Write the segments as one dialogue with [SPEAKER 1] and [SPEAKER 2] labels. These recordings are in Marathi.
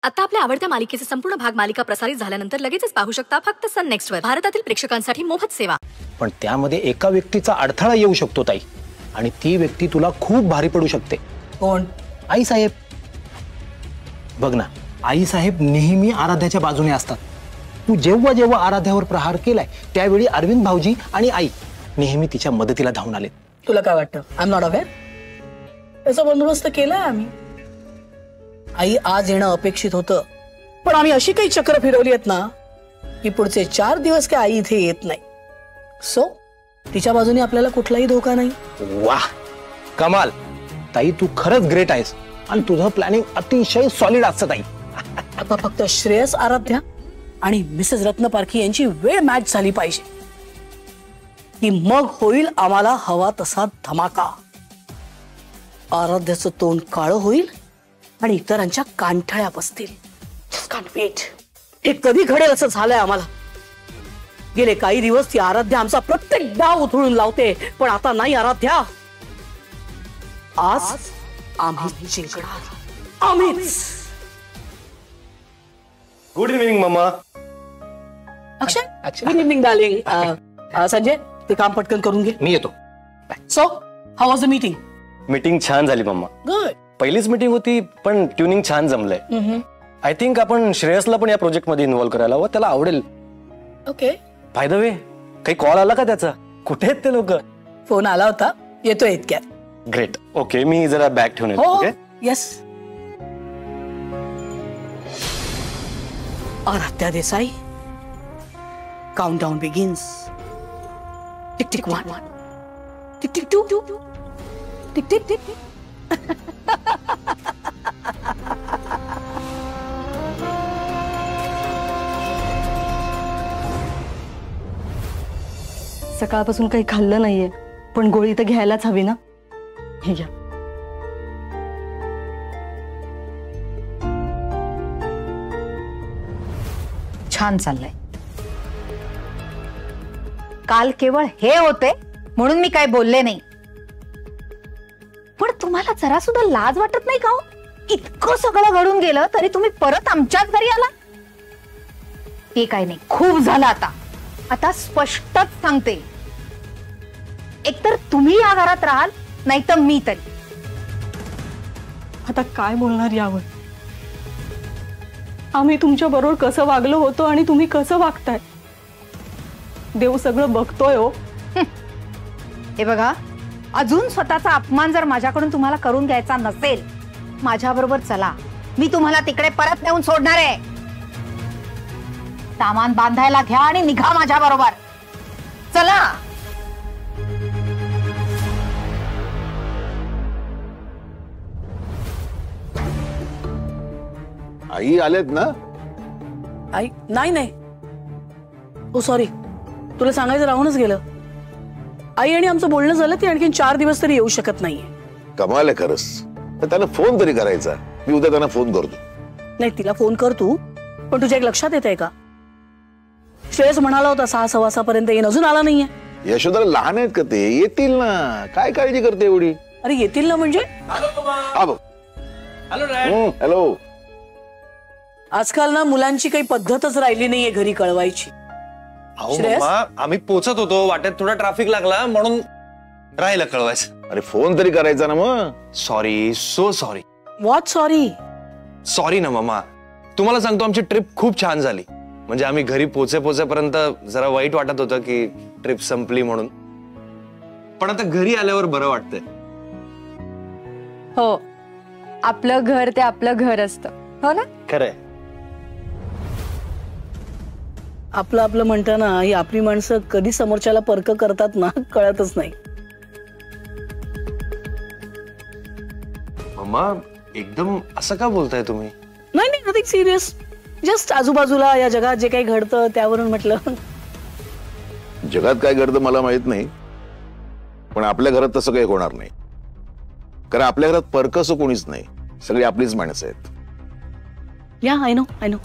[SPEAKER 1] आता आपल्या आवडत्या मालिकेचे संपूर्ण भाग मालिका प्रसारित झाल्यानंतर लगेचच पाहू शकता फक्त सन नेक्स्ट वर. भारतातील प्रेक्षकांसाठी मोफत सेवा.
[SPEAKER 2] पण त्यामध्ये एका व्यक्तीचा अडथळा येऊ शकतो ताई, आणि ती व्यक्ती तुला खूप भारी पडू शकते.
[SPEAKER 3] कोण?
[SPEAKER 2] आई साहेब. बघ ना, आई साहेब नेहमी आराध्याच्या बाजूने असतात. तू जेव्हा जेव्हा आराध्यावर प्रहार केलाय त्यावेळी अरविंद भाऊजी आणि आई नेहमी तिच्या मदतीला धावून आले.
[SPEAKER 3] तुला काय वाटतं? I am not aware. त्याचा बंदोबस्त केलाय आम्ही. आई आज येणं अपेक्षित होतं, पण आम्ही अशी काही चक्र फिरवली आहेत ना की पुढचे 4 दिवस काय आई इथे येत नाही. सो तिच्या बाजूने आपल्याला कुठलाही धोका नाही.
[SPEAKER 2] वाह, कमाल ताई, तू खरंच ग्रेट आहेस आणि तुझं प्लॅनिंग अतिशय सॉलिड असतं ताई.
[SPEAKER 3] आता फक्त श्रेयस, आराध्या आणि मिसेस रत्नपारखी यांची वेळ मॅच झाली पाहिजे की मग होईल आम्हाला हवा तसा धमाका. आराध्याचं तोंड काळं होईल आणि इतरांच्या कानठळ्या बसतील. Just can't wait. हे कधी घडेल असं झालंय आम्हाला. गेले काही दिवस ती आराध्या आमचा प्रत्येक डाव उधळून लावते, पण आता नाही आराध्या. आज आम्ही जिंकणार. आम्हीच.
[SPEAKER 4] Good evening mamma.
[SPEAKER 3] Akshay, good evening darling. Sanjay, ते काम पटकन करून घे.
[SPEAKER 2] मी येतो.
[SPEAKER 3] So how was the meeting?
[SPEAKER 4] Meeting छान झाली मम्मा.
[SPEAKER 3] गुड.
[SPEAKER 4] पहिलीच मीटिंग होती, पण ट्युनिंग छान जमलंय. आय थिंक आपण श्रेयसला पण या प्रोजेक्ट मध्ये इन्व्हॉल्व करायला हवं, त्याला आवडेल.
[SPEAKER 3] ओके.
[SPEAKER 4] बाय द वे, काही कॉल आला का त्याचा? कुठे आहेत ते लोक?
[SPEAKER 3] फोन आला होता, येतोय इतक्यात.
[SPEAKER 4] ग्रेट. ओके, मी जरा बॅग ठेवून येतो. Okay.
[SPEAKER 3] Yes. Aaradhya Desai, countdown begins. Tick tick 1, tick tick 2, tick tick tick.
[SPEAKER 5] सकाळपासून काही खाल्लं नाहीये, पण गोळी तर घ्यायलाच हवी ना. हे घ्या.
[SPEAKER 6] छान चाललंय. काल केवळ हे होते म्हणून मी काय बोलले नाही, पण तुम्हाला जरा सुद्धा लाज वाटत नाही का हो? इतकं सगळं घडून गेलं तरी तुम्ही परत आमच्याच घरी आला. ते काय नाही, खूप झालं. आता स्पष्टच सांगते, एकतर तुम्ही या घरात राहाल नाही तर मी तरी.
[SPEAKER 5] आता काय बोलणार यावर? आम्ही तुमच्या बरोबर कसं वागलो होतो आणि तुम्ही कसं वागताय, देव सगळं बघतोय हो.
[SPEAKER 6] हे बघा, अजून स्वतःचा अपमान जर माझ्याकडून तुम्हाला करून घ्यायचा नसेल, माझ्या बरोबर चला. मी तुम्हाला तिकडे परत नेऊन सोडणार आहे. सामान बांधायला घ्या आणि निघा माझ्या बरोबर. चला.
[SPEAKER 7] आई आलेत ना?
[SPEAKER 3] आई नाही. ओ सॉरी, तुला सांगायचं राहूनच गेलं. आई आणि आमचं बोलणं झालं, ती आणखीन 4 दिवस तरी येऊ शकत नाहीये.
[SPEAKER 7] कमाल आहे खरंच. तर त्यांना फोन तरी करायचा. मी उद्या त्यांना फोन करतो.
[SPEAKER 3] नाही, तिला फोन कर तू. पण तुझ्या एक लक्षात येत आहे का, श्रेयस म्हणाला होता 6:15 पर्यंत येईन, अजून आला नाहीये.
[SPEAKER 7] यशोदाला लहान आहेत का ते? येतील ना. काय काळजी करते एवढी?
[SPEAKER 3] अरे येतील ना म्हणजे?
[SPEAKER 7] हॅलो.
[SPEAKER 3] आजकाल ना मुलांची काही पद्धतच राहिली नाहीये घरी कळवायची.
[SPEAKER 4] आम्ही पोचत होतो, वाटेत थोडा ट्रॅफिक लागला म्हणून राहिलं कळवायचं.
[SPEAKER 7] अरे फोन तरी करायचा ना मग.
[SPEAKER 4] Sorry, so sorry.
[SPEAKER 3] What sorry?
[SPEAKER 4] Sorry ना मम्मा. तुम्हाला सांगतो, आमची ट्रिप खूप छान झाली. म्हणजे आम्ही घरी पोचेपर्यंत जरा वाईट वाटत होतं की ट्रिप संपली म्हणून, पण आता घरी आल्यावर बरं वाटतंय.
[SPEAKER 5] हो, आपलं घर ते आपलं घर असतं, हो ना?
[SPEAKER 4] खरंय.
[SPEAKER 3] आपलं आपलं म्हणताना ही आपली माणसं कधी समोरच्याला परक करतात ना, कळतच नाही.
[SPEAKER 4] मम्मा, एकदम असं का बोलताय तुम्ही?
[SPEAKER 3] नाही, नथिंग सिरियस. जस्ट आजूबाजूला या जगात जे काही घडतं त्यावरून म्हटलं.
[SPEAKER 7] जगात काय घडतं मला माहित नाही, पण आपल्या घरात तसं काही होणार नाही. कारण आपल्या घरात परक असं कोणीच नाही. सगळी आपलीच माणसं आहेत.
[SPEAKER 3] या, आय नो.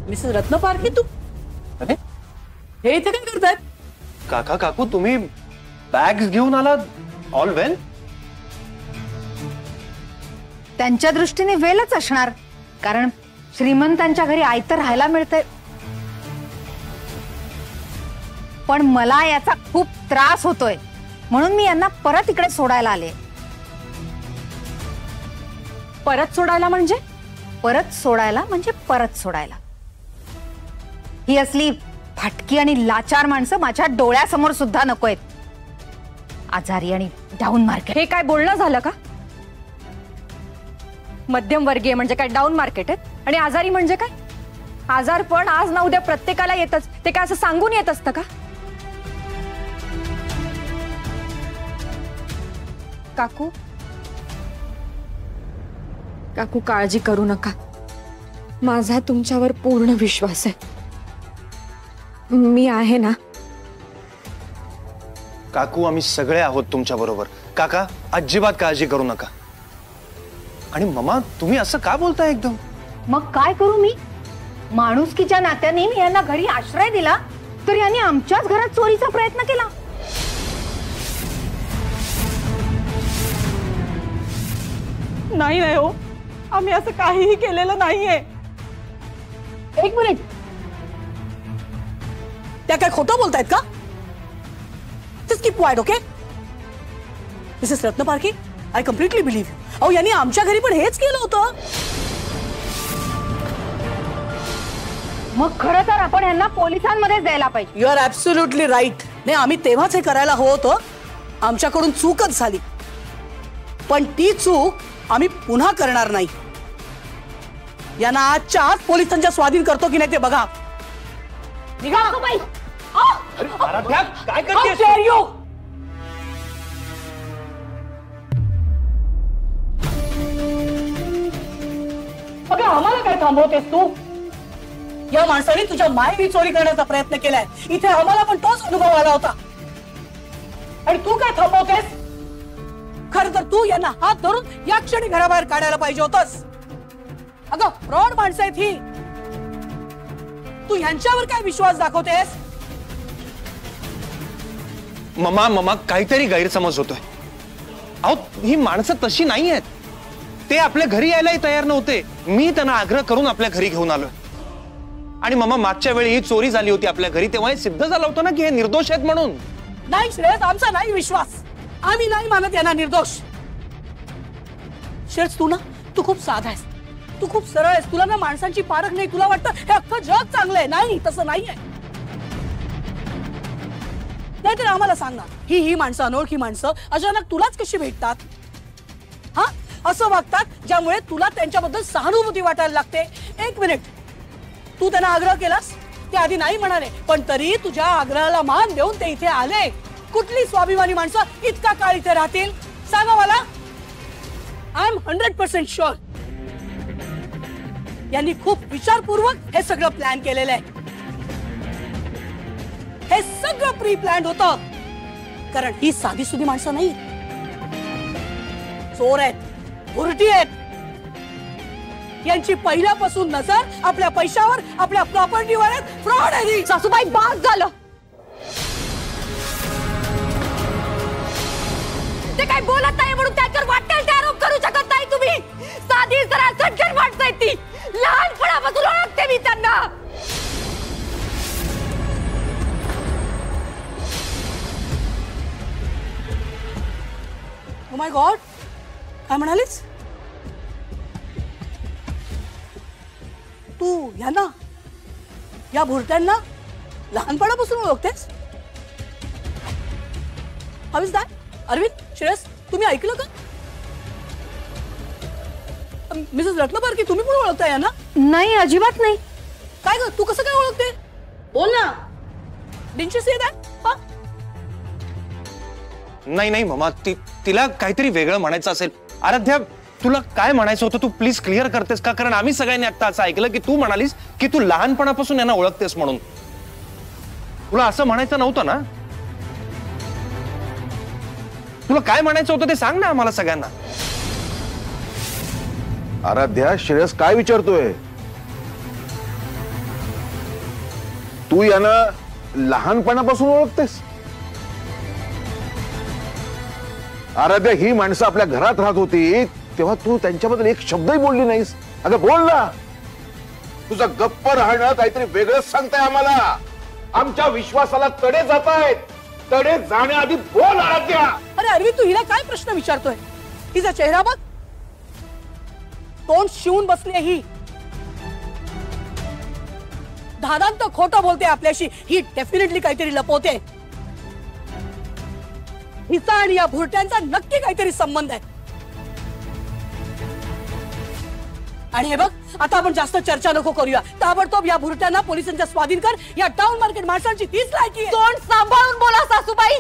[SPEAKER 3] मिसेस रत्नपारखी, तू
[SPEAKER 4] अरे
[SPEAKER 3] हे इथे काय करतायत?
[SPEAKER 4] काका काकू, तुम्ही बॅग्स घेऊन आलात? ऑल वेल?
[SPEAKER 6] त्यांच्या दृष्टीने वेलच असणार, कारण श्रीमंतांच्या घरी आयतं राहायला मिळतंय. पण मला याचा खूप त्रास होतोय, म्हणून मी यांना परत इकडे सोडायला आले.
[SPEAKER 5] परत सोडायला म्हणजे?
[SPEAKER 6] परत सोडायला म्हणजे परत सोडायला. ही असली फाटकी आणि लाचार माणसं माझ्या डोळ्यासमोर सुद्धा नकोयत. आजारी आणि डाऊन मार्केट.
[SPEAKER 5] हे काय बोलणं झालं का? मध्यमवर्गीय म्हणजे काय डाऊन मार्केट आहेत, आणि आजारी म्हणजे काय? आजारपण आज ना उद्या प्रत्येकाला येतच. ते काय असं सांगून येत असतं का? काकू, काकू काळजी करू नका. माझा तुमच्यावर पूर्ण विश्वास आहे. मी आहे ना.
[SPEAKER 4] काकू आम्ही सगळे आहोत तुमच्या बरोबर. काका अजिबात काळजी करू नका. आणि मम्मा तुम्ही असं का बोलताय एकदम?
[SPEAKER 6] मग काय करू मी? माणुसकीच्या नात्याने मी यांना घरी आश्रय दिला, तर यांनी आमच्याच घरात चोरीचा प्रयत्न केला.
[SPEAKER 5] नाही नाही हो, आम्ही असं काहीही केलेलं नाहीये.
[SPEAKER 3] एक मिनिट, त्या काय खोटं बोलतायत का? Just keep quiet, okay? Mrs Ratnaparkhi, I completely believe you. अहो यांनी आमच्या घरी पण हेच केलं होतं.
[SPEAKER 6] मग खरं तर आपण यांना पोलिसांमध्ये द्यायला पाहिजे.
[SPEAKER 3] You are absolutely right. नाही, आम्ही तेव्हाच हे करायला हवं होतं. आमच्याकडून चूकच झाली, पण ती चूक आम्ही पुन्हा करणार नाही. यांना आजच्या आज पोलिसांच्या स्वाधीन करतो की नाही ते बघा. निघा.
[SPEAKER 2] काय करतेस?
[SPEAKER 3] अगं आम्हाला काय थांबवतेस तू? या माणसाने तुझ्या मायेने चोरी करण्याचा प्रयत्न केलाय. इथे आम्हाला पण तोच अनुभव आला होता, आणि तू काय थांबवतेस? खरं तर तू यांना हात धरून या क्षणी घराबाहेर काढायला पाहिजे होतस. अगं फ्रॉड माणसं आहेत ही. तू ह्यांच्यावर काय विश्वास दाखवतेस?
[SPEAKER 4] मम्मा काहीतरी गैरसमज होतोय. अहो ही माणसं तशी नाही आहेत. ते आपल्या घरी यायलाही तयार नव्हते. मी त्यांना आग्रह करून आपल्या घरी घेऊन आलोय. आणि मम्मा मागच्या वेळी ही चोरी झाली होती आपल्या घरी, तेव्हा हे सिद्ध झालं होतं ना की हे निर्दोष आहेत म्हणून.
[SPEAKER 3] नाही श्रेयस, आमचा नाही विश्वास. आम्ही नाही मानत यांना निर्दोष. श्रेयस तू खूप साधा आहेस, तू खूप सरळ आहेस. तुला ना माणसांची पारख नाही. तुला वाटतं हे अख्खं जग चांगलं आहे. नाही, तसं नाहीये. नाहीतर आम्हाला सांग ना, ही माणसं, अनोळखी माणसं अचानक तुलाच कशी भेटतात? हा, असं वागतात ज्यामुळे तुला त्यांच्याबद्दल सहानुभूती वाटायला लागते. एक मिनिट, तू त्यांना आग्रह केलास? ते आधी नाही म्हणाले, पण तरी तुझ्या आग्रहाला मान देऊन ते इथे आले. कुठली स्वाभिमानी माणसं इतका काळ इथे राहतील? सांगा मला. आय एम 100% शुअर यांनी खूप विचारपूर्वक हे सगळं प्लॅन केलेलं आहे. हे सगळं प्री प्लॅन होतं, कारण ही साधी सुधी माणसं नाही. चोर आहेत, बुरटी आहेत. यांची पहिल्यापासून नजर आपल्या पैशावर, आपल्या प्रॉपर्टीवर आहे. फ्रॉड आहे.
[SPEAKER 5] सासूबाई बास झालं.
[SPEAKER 1] ते काय बोलत नाही म्हणून त्याच्यावर वाटेल ते आरोप करू शकत नाही तुम्ही. साधी जरा सज्जन माणसं आहेत ती. लहानपणापासून ओळखते मी त्यांना.
[SPEAKER 3] ओ माय गॉड, काय म्हणालीस तू? यांना, या भुरट्यांना लहानपणापासून ओळखतेस? How is that? Arvind, Shreyas, तुम्ही ऐकलं का? मिसेस रत्नपारखी, तुम्ही पण ओळखताय यांना?
[SPEAKER 6] नाही, अजिबात नाही.
[SPEAKER 3] काय ग, तू कसं काय ओळखते? बोल ना. Didn't you say that? हा?
[SPEAKER 4] नाही मम्मा, तिला काहीतरी वेगळं म्हणायचं असेल. आराध्या, तुला काय म्हणायचं होतं तू प्लीज क्लिअर करतेस का? कारण आम्ही सगळ्यांनी आता असं ऐकलं की तू म्हणालीस की तू लहानपणापासून यांना ओळखतेस म्हणून. तुला असं म्हणायचं नव्हतं ना? तुला काय म्हणायचं होतं ते सांग ना आम्हाला सगळ्यांना.
[SPEAKER 7] आराध्या, श्रेयस काय विचारतोय? तू यांना लहानपणापासून ओळखतेस? आराध्या, ही माणसं आपल्या घरात राहत होती तेव्हा तू त्यांच्याबद्दल एक शब्दही बोलली नाहीस. अगं बोल ना. तुझं गप्प राहणं काहीतरी वेगळंच सांगताय आम्हाला. आमच्या विश्वासाला तडे जात आहेत. तडे जाण्याआधी बोल आराध्या.
[SPEAKER 3] अरे अरविंद, तू हिला काय प्रश्न विचारतोय? तिचा चेहरा बघ, तोंड शिवून बसली ही. दादांत खोटं बोलते आपल्याशी. ही डेफिनेटली काहीतरी लपवते. हिचा आणि या भुरट्यांचा नक्की काहीतरी संबंध आहे. आणि हे बघ, आता आपण जास्त चर्चा नको करूया. ताबडतोब या भुरट्यांना पोलिसांच्या स्वाधीन कर. या टाउन मार्केट माणसांची तीच लायकी आहे.
[SPEAKER 1] तोंड सांभाळून बोला सासूबाई.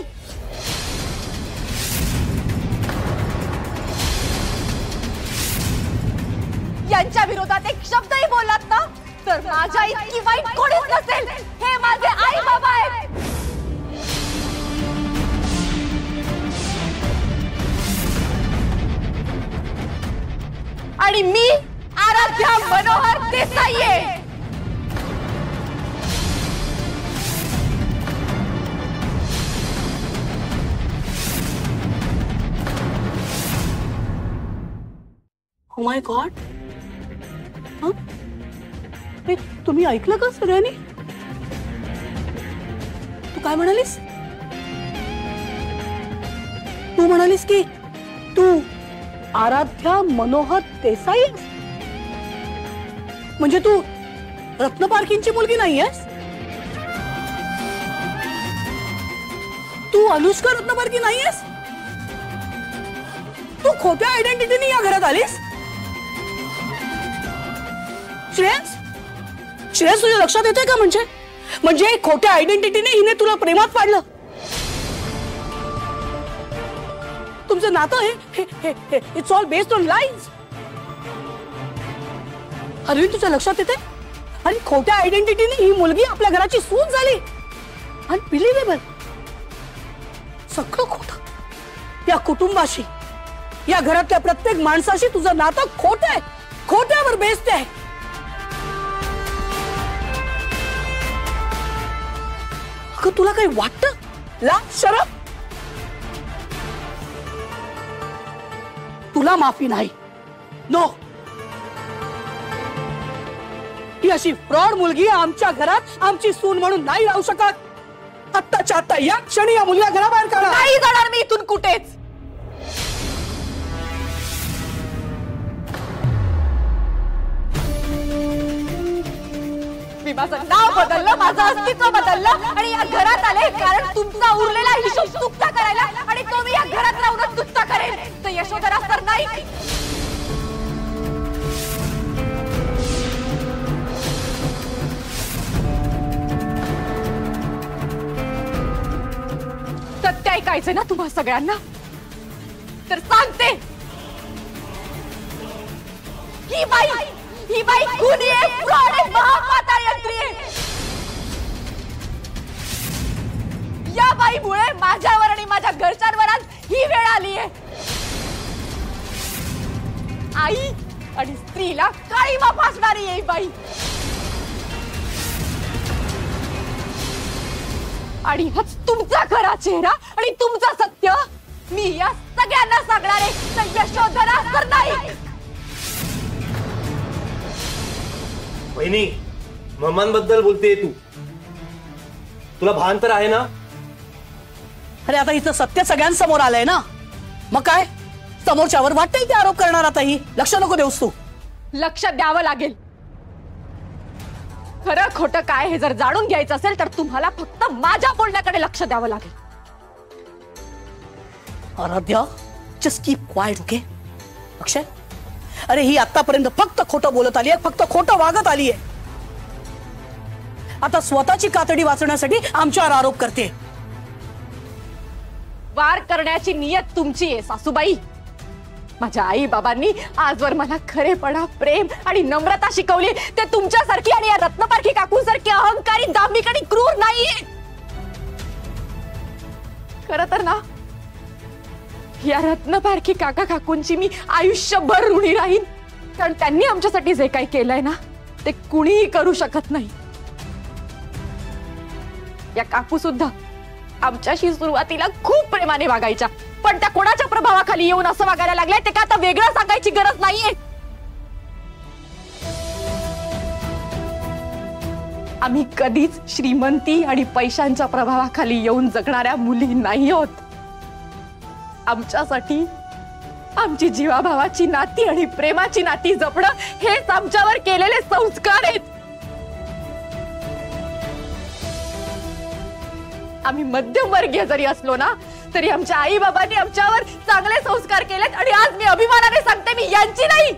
[SPEAKER 1] यांच्या विरोधात एक शब्दही बोललात ना तर माझ्या इतकी वाईट कोणीच नसेल. हे माझे आई बाबा आहेत. आणि मी आराध्या मनोहर देसाई आहे.
[SPEAKER 3] Oh my God. तुम्ही ऐकलं का सगळ्यांनी? तू काय म्हणालीस? तू म्हणालीस की तू आराध्या मनोहर देसाई? म्हणजे तू रत्नपारखींची मुलगी नाहीयेस? तू अनुष्का रत्नपारखी नाहीयेस? तू खोट्या आयडेंटिटीने या घरात आलीस? श्रेयस, श्रेयस, तुझ्या लक्षात येतंय का? म्हणजे खोट्या आयडेंटिटीने हिने तुला प्रेमात पाडलं. तुमचं नातं हे it's all based on lies. Arvind, तुझ्या लक्षात येते? आणि खोट्या आयडेंटिटीने ही मुलगी आपल्या घराची सून झाली. अनबिलिव्हेबल. सगळं खोटं. या कुटुंबाशी, या घरातल्या प्रत्येक माणसाशी तुझं नातं खोटं आहे. खोट्यावर बेस्ड आहे. अगं, तुला काही वाटतं? लाज शरम? तुला माफी नाही. नो. ही अशी फ्रॉड मुलगी आमच्या घरात आमची सून म्हणून नाही राहू शकत. आत्ताच्या आत्ता या क्षणी या मुलीला घराबाहेर काढा.
[SPEAKER 1] नाही जाणार मी इथून कुठेच. मी माझं नाव बदललं, माझं अस्तित्व बदललं आणि या घरात आले कारण तुमचा उरलेला हिशोब चुकता करायला. आणि तो मी या घरात राहूनच चुकता करेन. तर यशोधरा तर नाही. सत्य ऐकायचं ना तुम्हा सगळ्यांना? तर सांगते. ही बाई खुनी आहे, फ्रॉड आहे, महापाताळ यंत्री आहे. या बाईमुळे माझ्यावर आणि माझ्या घरच्यांवर आज ही वेळ आली आहे. आई आणि स्त्रीला काळीमा फासणारी आहे बाई. आणि हाच तुमचा खरा चेहरा आणि तुमचं सत्य मी या सगळ्यांना सांगणार आहे. तर यशोधरा तर नाही.
[SPEAKER 8] बहिणी, मम्मांबद्दल बोलतेय तू. तुला भान तर आहे ना?
[SPEAKER 3] अरे आता हिचं सत्य सगळ्यांसमोर आलंय ना. मग काय, समोरच्यावर वाटेल ते आरोप करणार. आता ही लक्ष नको देऊस तू.
[SPEAKER 1] लक्ष द्यावं लागेल. खरं खोटं काय हे जर जाणून घ्यायचं असेल तर तुम्हाला फक्त माझ्या बोलण्याकडे लक्ष द्यावं लागेल.
[SPEAKER 3] Aaradhya, just keep quiet, okay? Akshay, अरे ही आतापर्यंत फक्त खोटं बोलत आली आहे, फक्त खोटं वागत आली आहे. आता स्वतःची कातडी वाचण्यासाठी आमच्यावर आरोप करते.
[SPEAKER 1] वार करण्याची नियत तुमची आहे सासूबाई. माझ्या आई बाबांनी आजवर मला खरेपणा, प्रेम आणि नम्रता शिकवली. ते तुमच्यासारखी आणि या रत्नपारखी काकूंसारखी अहंकारी, दांभिक आणि क्रूर नाहीये. खरं तर ना, या रत्नपारखी काका काकूंची मी आयुष्यभर ऋणी राहीन. कारण त्यांनी आमच्यासाठी जे काही केलंय ना ते कुणीही करू शकत नाही. या काकू सुद्धा आमच्याशी सुरुवातीला खूप प्रेमाने वागायच्या. पण त्या कोणाच्या प्रभावाखाली येऊन असं वागायला लागलंय ते का आता वेगळं सांगायची गरज नाहीये. आम्ही कधीच श्रीमंती आणि पैशांच्या प्रभावाखाली येऊन जगणाऱ्या मुली नाही आहोत. आमच्यासाठी आमची जीवाभावाची नाती आणि प्रेमाची नाती जपणं हेच आमच्यावर केलेले संस्कार आहेत. आम्ही मध्यमवर्गीय जरी असलो ना तरी आमच्या आई बाबांनी आमच्यावर चांगले संस्कार केलेत आणि आज मी अभिमानाने सांगते मी यांची नाही,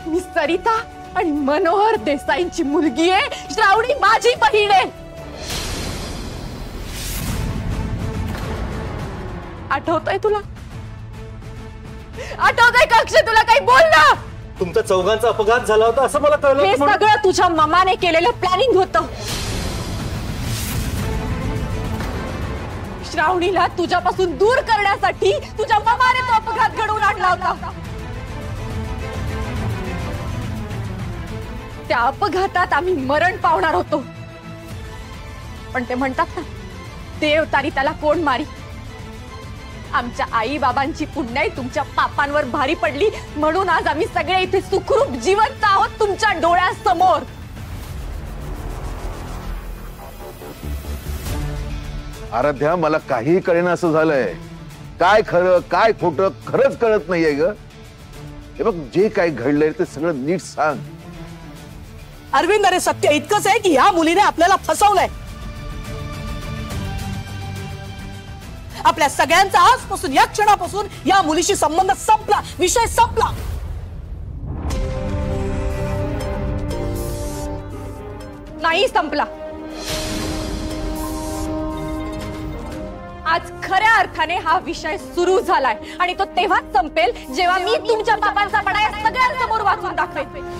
[SPEAKER 1] मी सरिता आणि मनोहर देसाईंची मुलगी आहे. श्रावणी माझी बहीण आहे. आठवतंय तुला? आठवतंय का अक्षय तुला? काही बोल ना.
[SPEAKER 8] तुमच्या चौघांचा अपघात झाला होता असं मला कळलं.
[SPEAKER 1] हे सगळं तुझ्या ममाने केलेलं प्लॅनिंग होतं. श्रावणीला तुझ्यापासून दूर करण्यासाठी तुझ्या ममाने तो अपघात घडवून आणला होता. त्या अपघातात आम्ही मरण पावणार होतो, पण ते म्हणतात ना देव तारी त्याला कोण मारी. आमच्या आई बाबांची पुण्याई तुमच्या पापांवर भारी पडली म्हणून आज आम्ही सगळे इथे सुखरूप जिवंत आहोत तुमच्या डोळ्यासमोर.
[SPEAKER 7] आराध्या, मला काही कळेना असं झालंय. काय खरं काय खोटं खरंच कळत नाहीये ग. हे बघ, जे काय घडलंय ते सगळं नीट सांग.
[SPEAKER 3] अरविंद, अरे सत्य इतकंच आहे की या मुलीने आपल्याला फसवलंय. आपल्या सगळ्यांचा आजपासून या क्षणापासून या मुलीशी संबंध संपला, विषय संपला.
[SPEAKER 1] नाही संपला. आज खऱ्या अर्थाने हा विषय सुरू झालाय आणि तो तेव्हाच संपेल जेव्हा मी तुमच्या पापांचा पडा या सगळ्यांसमोर वाचून दाखवेन.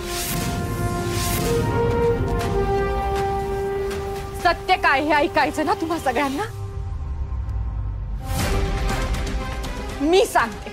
[SPEAKER 1] सत्य काय हे ऐकायचं ना तुम्हा सगळ्यांना? मी सांगते.